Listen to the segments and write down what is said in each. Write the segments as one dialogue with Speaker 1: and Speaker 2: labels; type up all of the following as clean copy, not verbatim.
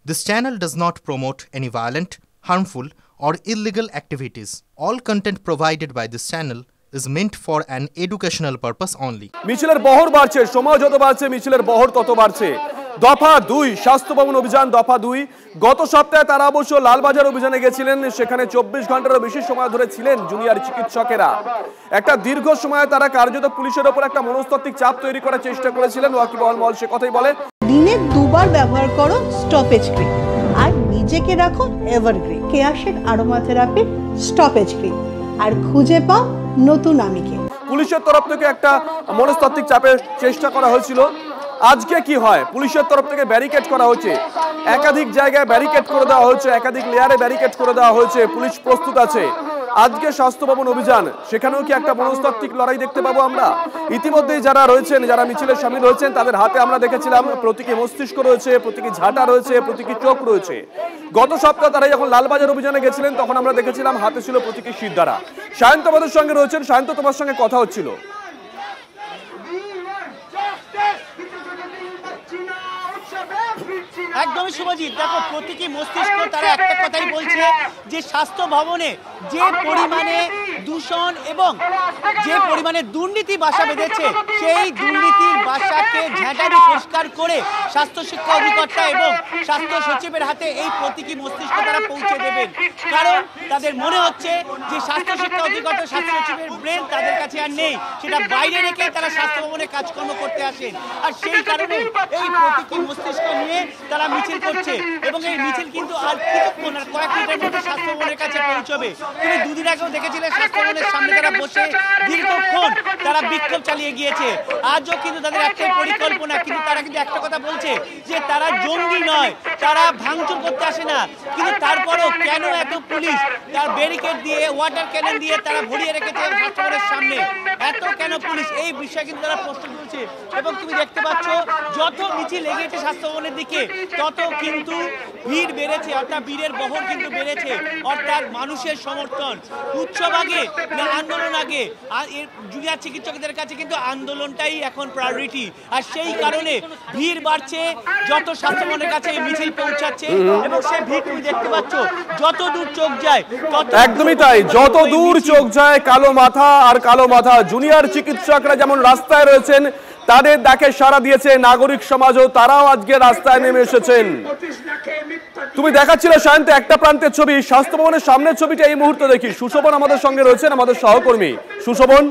Speaker 1: This channel does not promote any violent, harmful, or illegal activities. All content provided by this channel is meant for an educational purpose only.
Speaker 2: মিছিলের বহর বাড়ছে, সময় যত বাড়ছে মিছিলের বহর তত বাড়ছে। দফা 2 স্বাস্থ্য ভবন অভিযান দফা 2। গত সপ্তাহে তারা অবশ্য লালবাজার অভিযানে গেছিলেন, সেখানে 24 ঘন্টারও বেশি সময় ধরে ছিলেন জুনিয়র চিকিৎসকেরা। একটা দীর্ঘ সময় তারা কার্যত পুলিশের উপর একটা মনস্তাত্ত্বিক চাপ তৈরি করার চেষ্টা করেছিলেন। ওয়াকিবহাল মহল সে কথাই বলে,
Speaker 3: দিনে 2 বার ব্যবহার করো স্টপেজ ক্রিম আর নিজেকে রাখো evergreen. Keya Sheth aroma therapy stoppage cream আর খুঁজে পাও নতুন আমিকে। পুলিশের তরফ থেকে একটা মনস্তাত্ত্বিক চাপের চেষ্টা করা হয়েছিল। আজকে কি হয়, পুলিশের তরফ থেকে ব্যারিকেড করা হচ্ছে, একাধিক জায়গায় ব্যারিকেড করে দেওয়া হয়েছে, একাধিক লেয়ারে ব্যারিকেড করে দেওয়া হয়েছে, পুলিশ প্রস্তুত আছে। আজকে স্বাস্থ্য ভবন অভিযান, সেখানেও কি একটা মনস্তাত্ত্বিক লড়াই দেখতে পাবো আমরা? ইতিমধ্যেই যারা রয়েছেন, যারা মিছিলে শামিল হয়েছেন, তাদের হাতে আমরা দেখেছিলাম প্রতীকী মস্তিষ্ক রয়েছে, প্রতীকী ঝাঁটা রয়েছে, প্রতীকী চোখ রয়েছে। গত সপ্তাহে তারা যখন লালবাজার অভিযানে গেছিলেন তখন আমরা দেখেছিলাম হাতে ছিল প্রতীকী শিরদাঁড়া। সায়ন্ত আমাদের সঙ্গে রয়েছেন। সায়ন্ত, তোমার সঙ্গে কথা হচ্ছিল।
Speaker 4: একদমই শুভজিৎ, দেখো প্রতীকী মস্তিষ্ক তারা একটা কথাই বলছে যে স্বাস্থ্য ভবনে যে পরিমাণে দূষণ এবং যে পরিমাণে দুর্নীতি বাসা বেঁধেছে, সেই দুর্নীতির বাসাকে ঝাঁটারি পরিষ্কার করে স্বাস্থ্য শিক্ষা অধিকর্তা এবং স্বাস্থ্য সচিবের হাতে এই প্রতীকী মস্তিষ্ক তারা পৌঁছে দেবেন। কারণ তাদের মনে হচ্ছে যে স্বাস্থ্য শিক্ষা অধিকর্তা, স্বাস্থ্য সচিবের ব্রেন তাদের কাছে আর নেই, সেটা বাইরে রেখে তারা স্বাস্থ্য ভবনে কাজকর্ম করতে আসেন। আর সেই কারণে এই প্রতীকী মস্তিষ্ক নিয়ে তারা মিছিল করছে এবং এই মিছিল কিন্তু আর কিছুক্ষণ, আর কয়েক মিনিটের মধ্যে স্বাস্থ্য ভবনের কাছে পৌঁছবে। তুমি দুদিন আগেও দেখেছিলে স্বাস্থ্য ভবনের সামনে তারা বসে দীর্ঘক্ষণ তারা বিক্ষোভ চালিয়ে গিয়েছে। আজও কিন্তু তাদের একটাই পরিকল্পনা, কিন্তু তারা কিন্তু একটা কথা বলছে যে তারা জঙ্গি নয়, তারা ভাঙচুর করতে আসে না। কিন্তু তারপরেও কেন এত পুলিশ তার ব্যারিকেড দিয়ে, ওয়াটার ক্যানন দিয়ে তারা ভরিয়ে রেখেছে স্বাস্থ্য ভবনের সামনে? এত কেন পুলিশ, এই বিষয়ে কিন্তু তারা প্রশ্ন তুলছে। এবং তুমি দেখতে পাচ্ছ যত মিছিল এগিয়েছে স্বাস্থ্য ভবনের দিকে তত কিন্তু ভিড় বেড়েছে, অর্থাৎ ভিড়ের বহর কিন্তু বেড়েছে, অর্থাৎ মানুষের সমর্থন। উৎসব আগে না আন্দোলন আগে, আর এর জুনিয়র চিকিৎসকদের কাছে কিন্তু আন্দোলনটাই এখন প্রায়োরিটি। আর সেই কারণে ভিড় বাড়ছে যত স্বাস্থ্য ভবনের কাছে এই মিছিল পৌঁছাচ্ছে। এবং সেই ভিড় তুমি দেখতে পাচ্ছ যত দূর চোখ যায় তত,
Speaker 2: একদমই তাই, যত দূর চোখ যায় কালো মাথা আর কালো মাথা। জুনিয়র চিকিৎসকরা যেমন রাস্তায় রয়েছেন, তাদের ডাকে সাড়া দিয়েছে নাগরিক সমাজও, তারাও আজকে রাস্তায় নেমে এসেছেন। তুমি দেখাচ্ছিল সায়ন্ত একটা প্রান্তের ছবি, স্বাস্থ্য ভবনের সামনের ছবিটা এই মুহূর্তে দেখি। সুশোভন আমাদের সঙ্গে রয়েছেন, আমাদের সহকর্মী। সুশোভন,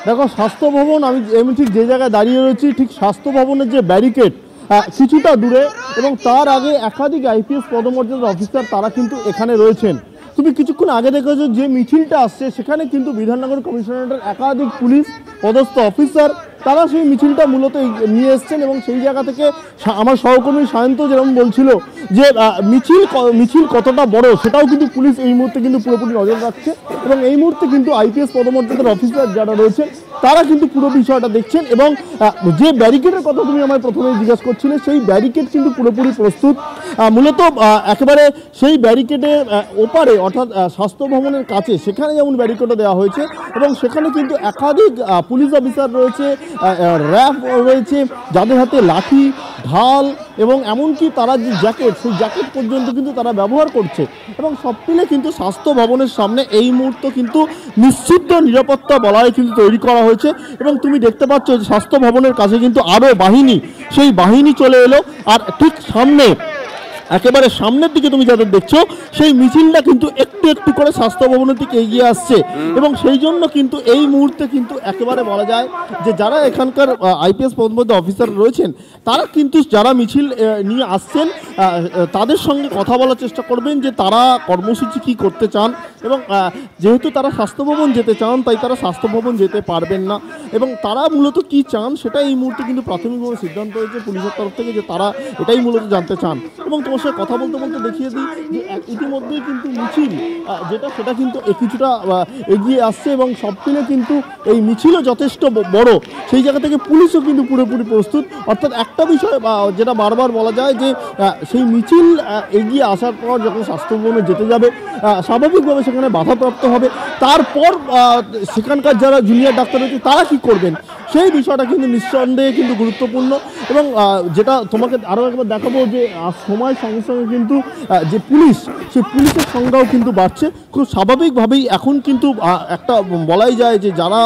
Speaker 5: দেখো স্বাস্থ্য ভবন, আমি ঠিক যে জায়গায় দাঁড়িয়ে রয়েছি, ঠিক স্বাস্থ্য ভবনের যে ব্যারিকেড কিছুটা দূরে, এবং তার আগে একাধিক আইপিএস পদমর্যাদার অফিসার তারা কিন্তু এখানে রয়েছেন। তুমি কিছুক্ষণ আগে দেখেছো যে মিছিলটা আসছে, সেখানে কিন্তু বিধাননগর কমিশনারেটের একাধিক পুলিশ পদস্থ অফিসার তারা সেই মিছিলটা মূলত নিয়ে এসছেন। এবং সেই জায়গা থেকে আমার সহকর্মী সায়ন্ত যেরকম বলছিল যে মিছিল কতটা বড় সেটাও কিন্তু পুলিশ এই মুহূর্তে কিন্তু পুরোপুরি নজর রাখছে। এবং এই মুহূর্তে কিন্তু আইপিএস পদমর্যাদার অফিসার যারা রয়েছেন তারা কিন্তু পুরো বিষয়টা দেখছেন। এবং যে ব্যারিকেডের কথা তুমি আমায় প্রথমেই জিজ্ঞাসা করছিলে, সেই ব্যারিকেড কিন্তু পুরোপুরি প্রস্তুত। মূলত একেবারে সেই ব্যারিকেডের ওপারে, অর্থাৎ স্বাস্থ্য ভবনের কাছে, সেখানে যেমন ব্যারিকেডও দেওয়া হয়েছে এবং সেখানে কিন্তু একাধিক পুলিশ অফিসার রয়েছে, র্যাব রয়েছে, যাদের হাতে লাঠি, ঢাল এবং এমনকি তারা যে জ্যাকেট, সেই জ্যাকেট পর্যন্ত কিন্তু তারা ব্যবহার করছে। এবং সব মিলে কিন্তু স্বাস্থ্য ভবনের সামনে এই মুহূর্তে কিন্তু নিশ্চিত নিরাপত্তা বলয় কিন্তু তৈরি করা হয়েছে। এবং তুমি দেখতে পাচ্ছ যে স্বাস্থ্য ভবনের কাছে কিন্তু আরও বাহিনী, সেই বাহিনী চলে এলো। আর ঠিক সামনে, একেবারে সামনের দিকে তুমি যাদের দেখছো, সেই মিছিলটা কিন্তু একটু একটু করে স্বাস্থ্য ভবনের দিকে এগিয়ে আসছে। এবং সেই জন্য কিন্তু এই মুহূর্তে কিন্তু একেবারে বলা যায় যে যারা এখানকার আইপিএস পদমর্যাদা অফিসার রয়েছেন তারা কিন্তু যারা মিছিল নিয়ে আসছেন তাদের সঙ্গে কথা বলার চেষ্টা করবেন যে তারা কর্মসূচি কী করতে চান। এবং যেহেতু তারা স্বাস্থ্য ভবন যেতে চান, তাই তারা স্বাস্থ্য ভবন যেতে পারবেন না। এবং তারা মূলত কি চান সেটা এই মুহূর্তে কিন্তু প্রাথমিকভাবে সিদ্ধান্ত হয়েছে পুলিশের তরফ থেকে যে তারা এটাই মূলত জানতে চান। এবং তোমার সাথে কথা বলতে বলতে দেখিয়ে দিই যে ইতিমধ্যেই কিন্তু মিছিল সেটা কিন্তু কিছুটা এগিয়ে আসছে এবং সব মিলে কিন্তু এই মিছিলও যথেষ্ট বড়, সেই জায়গা থেকে পুলিশও কিন্তু পুরোপুরি প্রস্তুত। অর্থাৎ একটা বিষয় যেটা বারবার বলা যায় যে সেই মিছিল এগিয়ে আসার পর যখন স্বাস্থ্য ভবনে যেতে যাবে স্বাভাবিকভাবে সেখানে বাধাপ্রাপ্ত হবে, তারপর সেখানকার যারা জুনিয়র ডাক্তার রয়েছে তারা কী করবেন সেই বিষয়টা কিন্তু নিঃসন্দেহে কিন্তু গুরুত্বপূর্ণ। এবং যেটা তোমাকে আরও একবার দেখাবো যে সময়ের সঙ্গে সঙ্গে কিন্তু যে পুলিশ, সেই পুলিশের সংখ্যাও কিন্তু বাড়ছে খুব স্বাভাবিকভাবেই। এখন কিন্তু একটা বলাই যায় যে যারা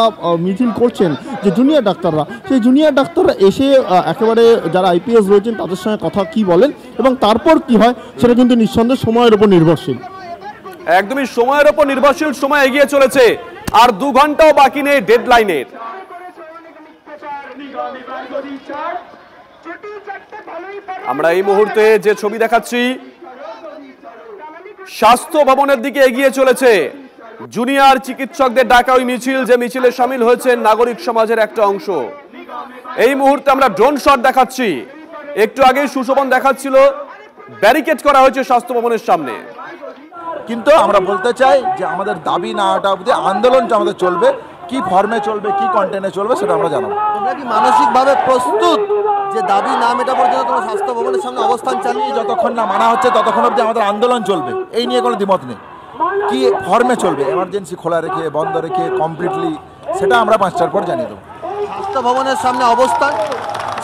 Speaker 5: মিছিল করছেন যে জুনিয়র ডাক্তাররা, সেই জুনিয়র ডাক্তাররা এসে একেবারে যারা আইপিএস রয়েছেন তাদের সঙ্গে কথা কি বলেন এবং তারপর কি হয় সেটা কিন্তু নিঃসন্দেহে সময়ের উপর নির্ভরশীল।
Speaker 2: একদমই সময়ের উপর নির্ভরশীল, সময় এগিয়ে চলেছে আর 2 ঘন্টাও বাকি নেই ডেডলাইনের। আমরা এই মুহূর্তে যে ছবি দেখাচ্ছি স্বাস্থ্য ভবনের দিকে এগিয়ে চলেছে জুনিয়র চিকিৎসকদের ডাকা ওই মিছিল, যে মিছিলে সামিল হয়েছে নাগরিক সমাজের একটা অংশ। এই মুহূর্তে আমরা ড্রোন শট দেখাচ্ছি, একটু আগে সুশোভন দেখাচ্ছিল ব্যারিকেড করা হয়েছে স্বাস্থ্য ভবনের সামনে।
Speaker 6: কিন্তু আমরা বলতে চাই যে আমাদের দাবি না ওঠা অবধি আন্দোলনটা আমাদের চলবে, কি ফর্মে চলবে কি কন্টেন্টে চলবে সেটা আমরা জানাবো।
Speaker 7: তোমরা কি মানসিকভাবে প্রস্তুত যে দাবি না মেটা পর্যন্ত তোমরা স্বাস্থ্য ভবনের সামনে অবস্থান চালিয়ে
Speaker 6: যতক্ষণ না মানা হচ্ছে ততক্ষণ অবধি আমাদের আন্দোলন চলবে, এই নিয়ে কোনো দ্বিমত নেই। কি ফর্মে চলবে, এমার্জেন্সি খোলা রেখে বন্ধ রেখে কমপ্লিটলি, সেটা আমরা 5টার পর জানিয়ে দেবো।
Speaker 7: স্বাস্থ্য ভবনের সামনে অবস্থান,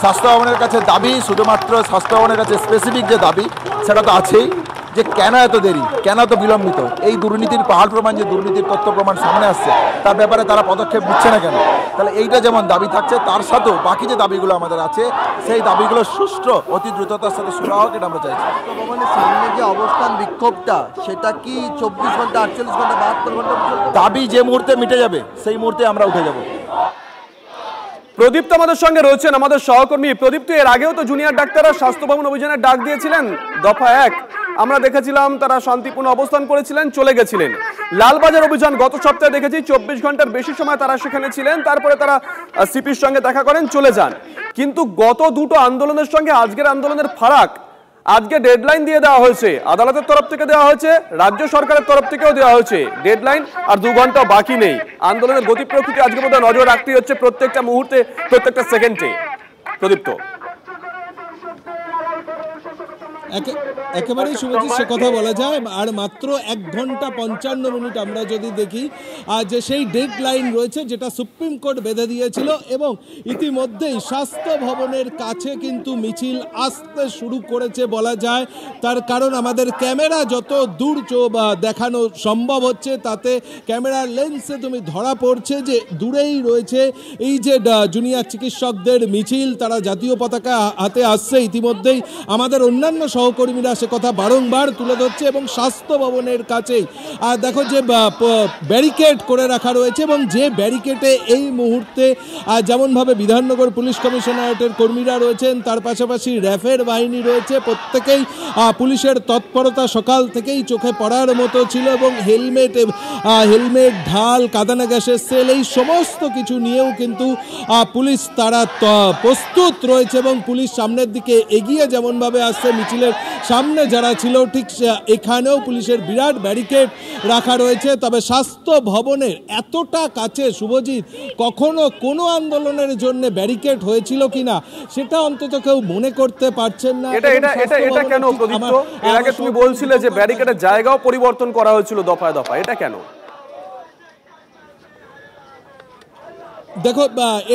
Speaker 6: স্বাস্থ্য ভবনের কাছে দাবি, শুধুমাত্র স্বাস্থ্য ভবনের কাছে স্পেসিফিক যে দাবি সেটা তো আছেই, যে কেন এত দেরি, কেন এত বিলম্বিত, এই দুর্নীতির পাহাড় প্রমাণ, যে দুর্নীতির তথ্য প্রমাণ সামনে আসছে তার ব্যাপারে তারা পদক্ষেপ নিচ্ছে না কেন। তাহলে এইটা যেমন দাবি থাকছে, তার সাথেও বাকি যে দাবিগুলো আমাদের আছে সেই দাবিগুলো সুষ্ঠু অতি দ্রুততার সাথে শুরু হোক, এটা আমরা চাইছি।
Speaker 7: স্বাস্থ্য ভবনের সামনে যে অবস্থান বিক্ষোভটা, সেটা কি 24 ঘন্টা 48 ঘন্টা 72 ঘন্টা
Speaker 6: দাবি যে মুহূর্তে মিটে যাবে সেই মুহূর্তে আমরা উঠে যাব।
Speaker 2: প্রদীপ্ত আমাদের সঙ্গে রয়েছেন, আমাদের সহকর্মী। প্রদীপ্ত, এর আগেও তো জুনিয়র ডাক্তাররা স্বাস্থ্য ভবন অভিযানের ডাক দিয়েছিলেন, দফা 1 আমরা দেখেছিলাম তারা শান্তিপূর্ণ অবস্থান করেছিলেন, চলে গেছিলেন। লালবাজার অভিযান গত সপ্তাহে দেখেছি 24 ঘন্টার বেশি সময় তারা সেখানে ছিলেন, তারপরে তারা সিপির সঙ্গে দেখা করেন, চলে যান। কিন্তু গত দুটো আন্দোলনের সঙ্গে আজকের আন্দোলনের ফারাক, আজকে ডেডলাইন দিয়ে দেওয়া হয়েছে, আদালতের তরফ থেকে দেওয়া হয়েছে, রাজ্য সরকারের তরফ থেকেও দেওয়া হয়েছে ডেডলাইন, আর 2 ঘন্টা বাকি নেই। আন্দোলনের গতি প্রকৃতি আজকে বোধহয় নজর রাখতে হচ্ছে প্রত্যেকটা মুহূর্তে, প্রত্যেকটা সেকেন্ডে। প্রদীপ্ত,
Speaker 8: একেবারেই শুনেছি, সে কথা বলা যায়। আর মাত্র 1 ঘন্টা 55 মিনিট আমরা যদি দেখি যে সেই ডেড লাইন রয়েছে যেটা সুপ্রিম কোর্ট বেঁধে দিয়েছিল, এবং ইতিমধ্যেই স্বাস্থ্য ভবনের কাছে কিন্তু মিছিল আসতে শুরু করেছে বলা যায়। তার কারণ আমাদের ক্যামেরা যত দূর দেখানো সম্ভব হচ্ছে, তাতে ক্যামেরার লেন্সে তুমি ধরা পড়ছে যে দূরেই রয়েছে এই যে জুনিয়র চিকিৎসকদের মিছিল, তারা জাতীয় পতাকা হাতে আসছে। ইতিমধ্যেই আমাদের অন্যান্য সহকর্মীরা সে কথা বারংবার তুলে ধরছে, এবং স্বাস্থ্য ভবনের কাছেই আর দেখো যে ব্যারিকেড করে রাখা রয়েছে, এবং যে ব্যারিকেডে এই মুহূর্তে যেমনভাবে বিধাননগর পুলিশ কমিশনারেটের কর্মীরা রয়েছেন, তার পাশাপাশি র্যাফের বাহিনী রয়েছে, প্রত্যেকেই পুলিশের তৎপরতা সকাল থেকেই চোখে পড়ার মতো ছিল, এবং হেলমেট, ঢাল, কাঁদানা গ্যাসের সেল, এই সমস্ত কিছু নিয়েও কিন্তু পুলিশ তারা প্রস্তুত রয়েছে, এবং পুলিশ সামনের দিকে এগিয়ে যেমনভাবে আসছে, মিছিলের সামনে যারা ছিল ঠিক এখানেও পুলিশের বিরাট ব্যারিকেড রাখা রয়েছে। তবে স্বাস্থ্য ভবনের এতটা কাছে শুভজিৎ কখনো কোনো আন্দোলনের জন্য ব্যারিকেড হয়েছিল কিনা সেটা অন্তত কেউ মনে করতে পারছেন না।
Speaker 2: এটা কেন প্রদীপ্ত? এর আগে তুমি বলছিলে যে ব্যারিকেডের জায়গাও পরিবর্তন করা হয়েছিল দফায় দফায়, এটা কেন?
Speaker 8: দেখো,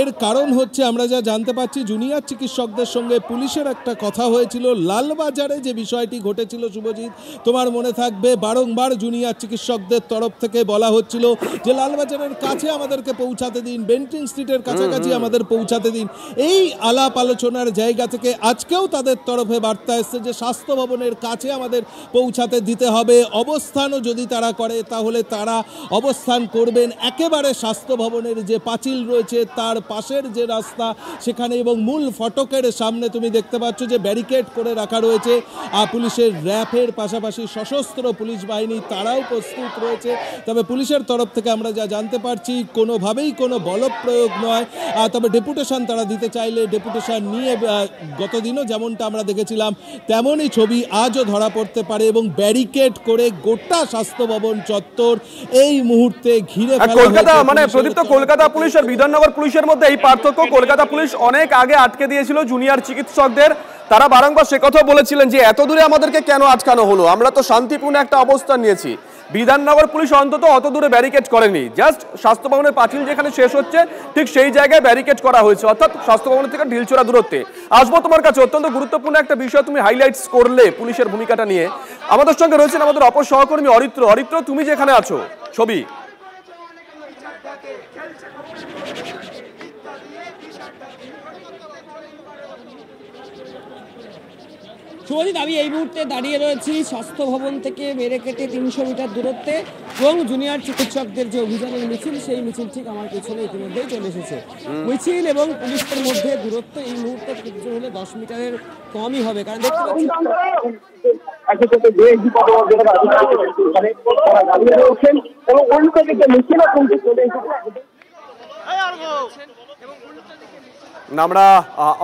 Speaker 8: এর কারণ হচ্ছে আমরা যা জানতে পারছি, জুনিয়র চিকিৎসকদের সঙ্গে পুলিশের একটা কথা হয়েছিল লালবাজারে যে বিষয়টি ঘটেছিল শুভজিৎ, তোমার মনে থাকবে বারংবার জুনিয়র চিকিৎসকদের তরফ থেকে বলা হচ্ছিল যে লালবাজারের কাছে আমাদেরকে পৌঁছাতে দিন, বেন্টিং স্ট্রিটের কাছাকাছি আমাদের পৌঁছাতে দিন। এই আলাপ আলোচনার জায়গা থেকে আজকেও তাদের তরফে বার্তা এসছে যে স্বাস্থ্য ভবনের কাছে আমাদের পৌঁছাতে দিতে হবে। অবস্থানও যদি তারা করে তাহলে তারা অবস্থান করবেন একেবারে স্বাস্থ্য ভবনের যে পাঁচিল রয়েছে তার পাশের যে রাস্তা সেখানে এবং মূল ফটকের সামনে তুমি দেখতে পাচ্ছ যে ব্যারিকেড করে রাখা রয়েছে পুলিশের র্যাফের পাশাপাশি সশস্ত্র পুলিশ বাহিনী তারাও প্রস্তুত রয়েছে। তবে পুলিশের তরফ থেকে আমরা যা জানতে পারছি কোনোভাবেই কোনো বলপ্রয়োগ নয়, তবে ডেপুটেশন তারা দিতে চাইলে ডেপুটেশন নিয়ে গতদিনও যেমনটা আমরা দেখেছিলাম তেমনই ছবি আজও ধরা পড়তে পারে এবং ব্যারিকেড করে গোটা স্বাস্থ্য ভবন চত্বর এই মুহূর্তে ঘিরে ফেলা।
Speaker 2: কলকাতা মানে প্রদীপ্ত কলকাতা পুলিশ আর বিধাননগর পুলিশের মধ্যে এই পার্থক্য, কলকাতা পুলিশ অনেক আগে আটকে দিয়েছিল জুনিয়র চিকিৎসকদের। তারা বারংবার সে কথা বলেছিলেন যে এত দূরে আমাদেরকে কেন আটকানো হলো, আমরা তো শান্তিপূর্ণ একটা অবস্থান নিয়েছি। বিধাননগর পুলিশ অন্তত অত দূরে ব্যারিকেড করেনি, জাস্ট স্বাস্থ্য ভবনের পাঁচিল যেখানে শেষ হচ্ছে ঠিক সেই জায়গায় ব্যারিকেড করা হয়েছে, অর্থাৎ স্বাস্থ্য ভবনের থেকে ঢিলছোড়া দূরত্বে। আসবো তোমার কাছে, অত্যন্ত গুরুত্বপূর্ণ একটা বিষয় তুমি হাইলাইটস করলে পুলিশের ভূমিকাটা নিয়ে। আমাদের সঙ্গে রয়েছেন আমাদের অপর সহকর্মী অরিত্র। অরিত্র, তুমি যেখানে আছো, ছবি
Speaker 9: শুভজিৎ, আমি এই মুহূর্তে দাঁড়িয়ে রয়েছি স্বাস্থ্য ভবন থেকে ব্যারিকেডে 300 মিটার দূরত্বে এবং জুনিয়র চিকিৎসকদের যে অভিযানের মিছিল সেই মিছিল ঠিক আমার পেছনে ইতিমধ্যেই চলে এসেছে। মিছিল এবং পুলিশের মধ্যে দূরত্ব এই মুহূর্তে কিছু হলে 10 মিটারের কমই হবে, কারণ দেখতে পাচ্ছি
Speaker 2: আমরা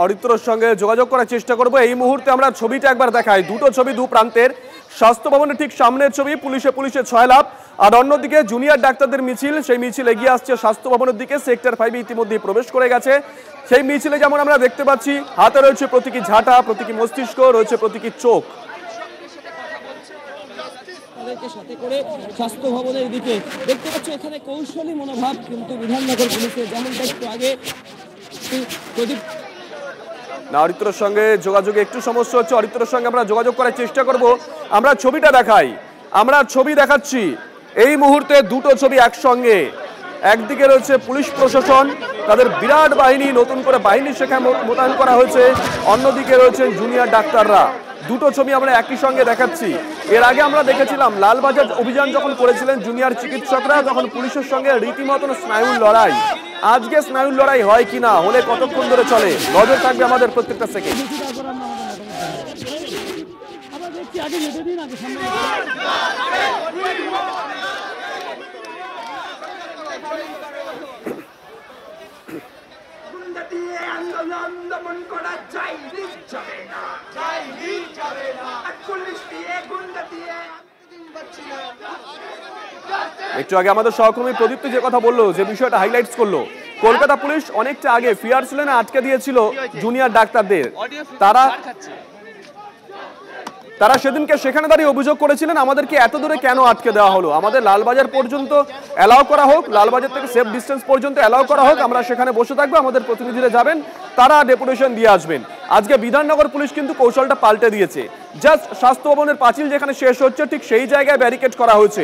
Speaker 2: অরিত্রর সঙ্গে যোগাযোগ করার চেষ্টা করব। এই মুহূর্তে আমরা ছবিটা একবার দেখাই, দুটো ছবি দু প্রান্তের। স্বাস্থ্য ভবনের ঠিক সামনের ছবি, পুলিশে ছয়লাভ, আর অন্যদিকে জুনিয়র ডাক্তারদের মিছিল, সেই মিছিল এগিয়ে আসছে স্বাস্থ্য ভবনের দিকে। সেক্টর 5 ইতিমধ্যেই প্রবেশ করে গেছে। সেই মিছিলে যেমন আমরা দেখতে পাচ্ছি হাতে রয়েছে প্রতীকী ঝাঁটা, প্রতীকী মস্তিষ্ক, রয়েছে প্রতীকী চোখ।
Speaker 9: সাথে করে স্বাস্থ্য ভবনের দিকে দেখতে পাচ্ছ এখানে কৌশলী মনোভাব কিন্তু বিধাননগর পুলিশের, যেমনটা একটু আগে
Speaker 2: না। অরিত্রর সঙ্গে যোগাযোগে একটু সমস্যা হচ্ছে, অরিত্রর সঙ্গে আমরা যোগাযোগ করার চেষ্টা করব। আমরা ছবিটা দেখাই, আমরা ছবি দেখাচ্ছি এই মুহূর্তে, দুটো ছবি একসঙ্গে। একদিকে রয়েছে পুলিশ প্রশাসন, তাদের বিরাট বাহিনী, নতুন করে বাহিনী সেখানে মোতায়েন করা হয়েছে, অন্যদিকে রয়েছে জুনিয়র ডাক্তাররা। দুটো ছবি আমরা একই সঙ্গে দেখাচ্ছি। এর আগে আমরা দেখেছিলাম লালবাজার অভিযান যখন করেছিলেন জুনিয়র চিকিৎসকরা, তখন পুলিশের সঙ্গে রীতিমতন স্নায়ুর লড়াই। আজকে স্নায়ুর লড়াই হয় কিনা, হলে কতক্ষণ ধরে চলে, নজর থাকবে আমাদের প্রত্যেকটা সেকেন্ড।
Speaker 10: আন্দোলন দমন করা যায়নি, যাবে না, যায়নি, যাবে না, পুলিশ দিয়ে গুন্ডা দিয়ে
Speaker 2: একটু আগে আমাদের সহকর্মী প্রদীপ্ত যে কথা বললো, যে বিষয়টা হাইলাইটস করলো, কলকাতা পুলিশ অনেকটা আগে ফিয়ার ছিল না, আটকে দিয়েছিল জুনিয়র ডাক্তারদের। তারা সেদিনকে সেখানে দাঁড়িয়ে অভিযোগ করেছিলেন আমাদেরকে এত দূরে কেন আটকে দেওয়া হলো, আমাদের লালবাজার পর্যন্ত অ্যালাউ করা হোক, লালবাজার থেকে সেফ ডিস্টেন্স পর্যন্ত অ্যালাউ করা হোক, আমরা সেখানে বসে থাকবো, আমাদের প্রতিনিধিরা যাবেন, তারা ডেপুটেশন দিয়ে আসবেন। আজকে বিধাননগর পুলিশ কিন্তু কৌশলটা পাল্টে দিয়েছে, জাস্ট স্বাস্থ্য ভবনের পাঁচিল যেখানে শেষ হচ্ছে ঠিক সেই জায়গায় ব্যারিকেড করা হয়েছে।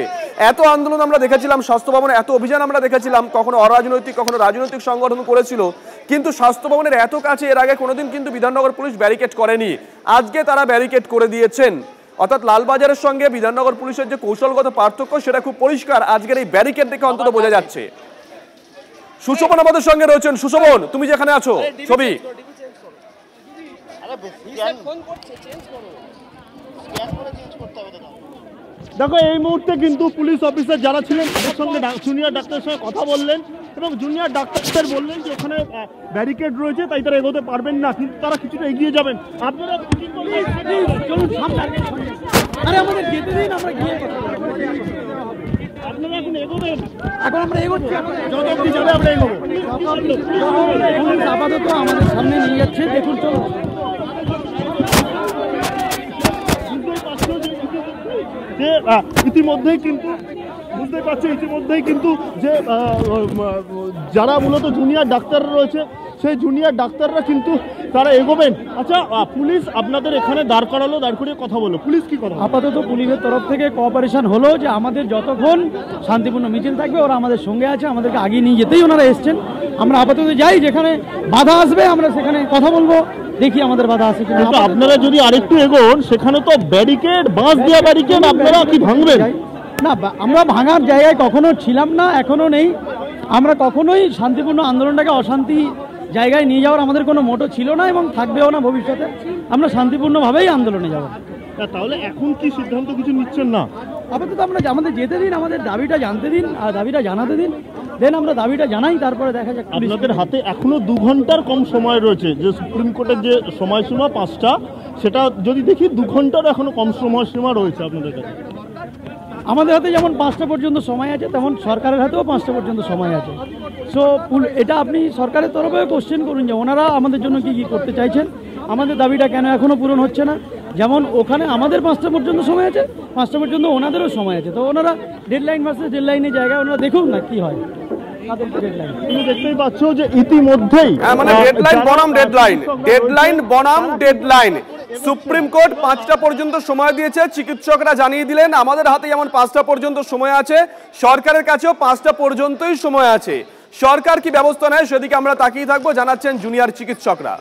Speaker 2: এত আন্দোলন আমরা দেখেছিলাম স্বাস্থ্য ভবনে, এত অভিযান আমরা দেখেছিলাম, কখনো অরাজনৈতিক কখনো রাজনৈতিক সংগঠন করেছিল, কিন্তু স্বাস্থ্য ভবনের এত কাছে এর আগে কোনোদিন কিন্তু বিধাননগর পুলিশ ব্যারিকেড করেনি। আজকে তারা ব্যারিকেড করে দিয়েছেন, অর্থাৎ লালবাজারের সঙ্গে বিধাননগর পুলিশের যে কৌশলগত পার্থক্য সেটা খুব পরিষ্কার আজকের এই ব্যারিকেড দেখে অন্তত বোঝা যাচ্ছে। সুশোভন আমাদের সঙ্গে রয়েছেন। সুশোভন, তুমি যেখানে আছো, ছবি
Speaker 5: দেখো। এই মুহূর্তে কিন্তু পুলিশ অফিসার যারা ছিলেন তাদের সঙ্গে জুনিয়র ডাক্তারের সঙ্গে কথা বললেন এবং জুনিয়র ডাক্তার বললেন যে ওখানে ব্যারিকেড রয়েছে তাই তারা এগোতে পারবেন না, কিন্তু তারা কিছুটা এগিয়ে যাবেন। আপনারা আপনারা এখন এগোবেন, এখন আমরা এগোচ্ছি, যত অব্দি যাবে আমরা এগোবো। আপাতত আমাদের সামনে নিয়ে যাচ্ছে, দেখুন চলো। যে ইতিমধ্যেই কিন্তু বুঝতে পারছি যে যারা মূলত জুনিয়র ডাক্তাররা রয়েছে সেই জুনিয়র ডাক্তাররা কিন্তু তারা এগোবেন। আচ্ছা, পুলিশ আপনাদের এখানে দাঁড় করিয়ে কথা বললো, পুলিশ কি কথা?
Speaker 11: আপাতত পুলিশের তরফ থেকে কোঅপারেশন হলো যে আমাদের যতক্ষণ শান্তিপূর্ণ মিছিল থাকবে ওরা আমাদের সঙ্গে আছে, আমাদেরকে আগিয়ে নিয়ে যেতেই ওনারা এসছেন। আমরা আপাতত যাই, যেখানে বাধা আসবে আমরা সেখানে কথা বলবো, দেখি আমাদের বাধা আছে কিনা।
Speaker 5: আপনারা যদি আরেকটু এগোন, সেখানে তো ব্যারিকেড, বাঁশ দেওয়া ব্যারিকেড, আপনারা কি ভাঙবেন?
Speaker 11: না, আমরা ভাঙার জায়গায় কখনো ছিলাম না, এখনো নেই। আমরা কখনোই শান্তিপূর্ণ আন্দোলনটাকে অশান্তি জায়গায় নিয়ে যাওয়ার আমাদের কোনো মোটো ছিল না এবং থাকবেও না ভবিষ্যতে। আমরা শান্তিপূর্ণভাবেই আন্দোলনে যাব।
Speaker 5: তাহলে এখন কি সিদ্ধান্ত কিছু নিচ্ছেন না?
Speaker 11: আপাতত আমরা আমাদের যেতে দিন, আমাদের দাবিটা জানতে দিন আর দাবিটা জানাতে দিন, দেন আমরা দাবিটা জানাই, তারপরে দেখা যাক।
Speaker 5: আপনাদের হাতে এখনো 2 ঘন্টার কম সময় রয়েছে, যে সুপ্রিম কোর্টের যে সময়সীমা 5টা, সেটা যদি দেখি 2 ঘন্টার এখনো কম সময়সীমা রয়েছে আপনাদের কাছে।
Speaker 11: আমাদের হাতে যেমন 5টা পর্যন্ত সময় আছে, তেমন সরকারের হাতেও 5টা পর্যন্ত সময় আছে। সো এটা আপনি সরকারের তরফে কোশ্চেন করুন যে ওনারা আমাদের জন্য কি করতে চাইছেন, আমাদের দাবিটা কেন এখনো পূরণ হচ্ছে না। যেমন ওখানে আমাদের 5টা পর্যন্ত সময় আছে, 5টা পর্যন্ত ওনাদেরও সময় আছে। তো ওনারা ডেডলাইন ভার্সেস ডেডলাইনের জায়গায় ওনারা দেখুন না কি হয়।
Speaker 5: তুমি দেখতেই পাচ্ছ যে ইতিমধ্যেই
Speaker 2: মানে ডেডলাইন বনাম ডেডলাইন সুপ্রিম কোর্ট 5টা পর্যন্ত সময় দিয়েছে। চিকিৎসকরা জানিয়ে দিলেন আমাদের হাতে যেমন 5টা পর্যন্ত সময় আছে, সরকারের কাছেও 5টা পর্যন্তই সময় আছে। সরকার কি ব্যবস্থা নেয় সেদিকে আমরা তাকিয়ে থাকবো, জানাচ্ছেন জুনিয়র চিকিৎসকরা।